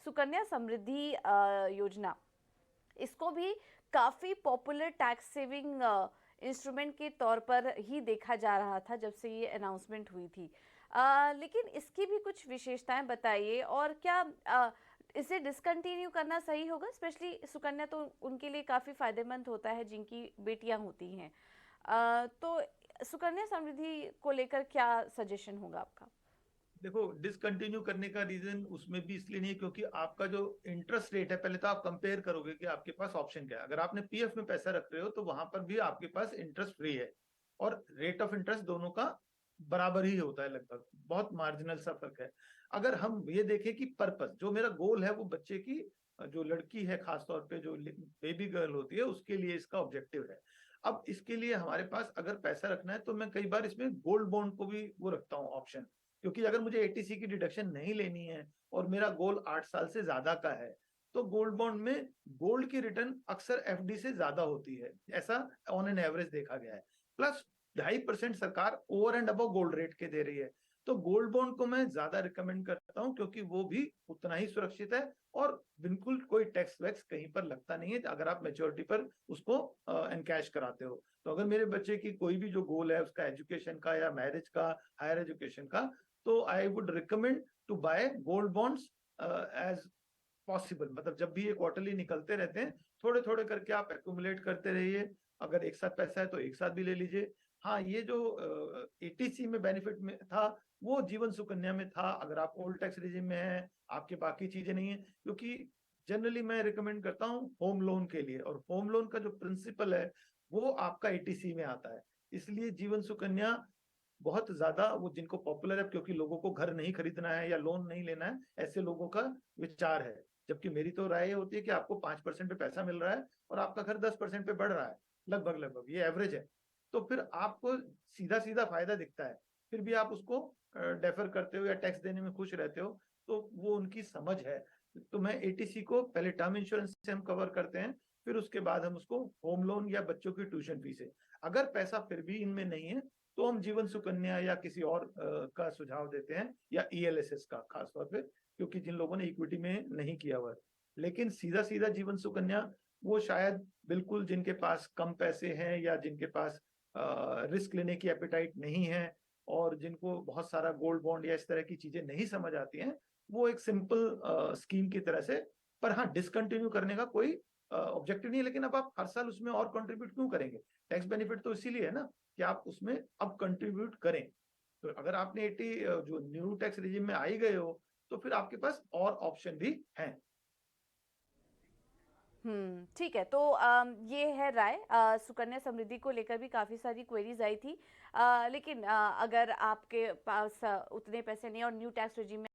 सुकन्या समृद्धि योजना, इसको भी काफ़ी पॉपुलर टैक्स सेविंग इंस्ट्रूमेंट के तौर पर ही देखा जा रहा था जब से ये अनाउंसमेंट हुई थी। लेकिन इसकी भी कुछ विशेषताएं बताइए, और क्या इसे डिसकंटिन्यू करना सही होगा? स्पेशली सुकन्या तो उनके लिए काफ़ी फायदेमंद होता है जिनकी बेटियां होती हैं। तो सुकन्या समृद्धि को लेकर क्या सजेशन होगा आपका? देखो, डिसकंटिन्यू करने का रीजन उसमें भी इसलिए नहीं है क्योंकि आपका जो इंटरेस्ट रेट है, पहले तो आप कंपेयर करोगे कि आपके पास ऑप्शन क्या है। अगर आपने पीएफ में पैसा रख रहे हो तो वहां पर भी आपके पास इंटरेस्ट फ्री है, और रेट ऑफ इंटरेस्ट दोनों का बराबर ही होता है, लगभग बहुत मार्जिनल सा फर्क है। अगर हम ये देखें कि पर्पस, जो मेरा गोल है वो बच्चे की, जो लड़की है खासतौर पे जो बेबी गर्ल होती है, उसके लिए इसका ऑब्जेक्टिव है। अब इसके लिए हमारे पास अगर पैसा रखना है तो मैं कई बार इसमें गोल्ड बॉन्ड को भी वो रखता हूँ ऑप्शन, क्योंकि अगर मुझे एटीसी की डिडक्शन नहीं लेनी है और मेरा गोल 8 साल से ज्यादा का है, तो गोल्ड बॉन्ड में गोल्ड की रिटर्न अक्सर एफडी से ज्यादा होती है, ऐसा ऑन एन एवरेज देखा गया है। प्लस 2.5% सरकार over and above gold rate के दे रही है। तो गोल्ड बॉन्ड को मैं ज्यादा रिकमेंड करता हूं क्योंकि वो भी उतना ही सुरक्षित है, और बिल्कुल कोई टैक्स वैक्स कहीं पर लगता नहीं है अगर आप मेच्योरिटी पर उसको एनकैश कराते हो। तो अगर मेरे बच्चे की कोई भी जो गोल है उसका एजुकेशन का या मैरिज का, हायर एजुकेशन का, तो I would recommend to buy gold bonds as possible. मतलब जब भी ये क्वार्टरली निकलते रहते हैं, थोड़े थोड़े करके आप एक्यूमुलेट करते रहिए। अगर एक साथ पैसा है तो एक साथ भी ले लीजिए। हाँ, ये जो एटीसी में बेनिफिट में था वो जीवन सुकन्या में था। अगर आप ओल्ड टैक्स रिजिम में है, आपके बाकी चीजें नहीं है, क्योंकि जनरली मैं रिकमेंड करता हूँ होम लोन के लिए, और होम लोन का जो प्रिंसिपल है वो आपका एटीसी में आता है। इसलिए जीवन सुकन्या बहुत ज्यादा वो जिनको पॉपुलर है, क्योंकि लोगों को घर नहीं खरीदना है या लोन नहीं लेना है, ऐसे लोगों का विचार है। जबकि मेरी तो राय होती है कि आपको 5% पे पैसा मिल रहा है और आपका घर 10% पे बढ़ रहा है, लगभग लगभग ये एवरेज है, तो फिर आपको सीधा सीधा फायदा दिखता है। फिर भी आप उसको डेफर करते हो या टैक्स देने में खुश रहते हो, तो वो उनकी समझ है। तो मैं एटीसी को पहले टर्म इंश्योरेंस से हम कवर करते हैं, फिर उसके बाद हम उसको होम लोन या बच्चों की ट्यूशन फीस है। अगर पैसा फिर भी इनमें नहीं है तो हम जीवन सुकन्या या किसी और का सुझाव देते हैं, या ईएलएसएस का खासतौर पे, क्योंकि जिन लोगों ने इक्विटी में नहीं किया हुआ है। लेकिन सीधा सीधा जीवन सुकन्या वो शायद बिल्कुल जिनके पास कम पैसे हैं या जिनके पास रिस्क लेने की एपिटाइट नहीं है, और जिनको बहुत सारा गोल्ड बॉन्ड या इस तरह की चीजें नहीं समझ आती हैं, वो एक सिंपल स्कीम की तरह से। पर हाँ, डिसकंटिन्यू करने का कोई ऑब्जेक्टिव नहीं है, लेकिन अब आप हर साल उसमें और कंट्रीब्यूट क्यों करेंगे? टैक्स बेनिफिट तो इसीलिए है ना कि आप उसमें अब कंट्रीब्यूट करें। तो अगर आपने 80 जो न्यू टैक्स रिजिम में आ ही गए हो, तो फिर आपके पास और ऑप्शन भी हैं। ठीक है। तो ये है राय। सुकन्या समृद्धि को लेकर भी काफ़ी सारी क्वेरीज आई थी, लेकिन अगर आपके पास उतने पैसे नहीं और न्यू टैक्स रेजिम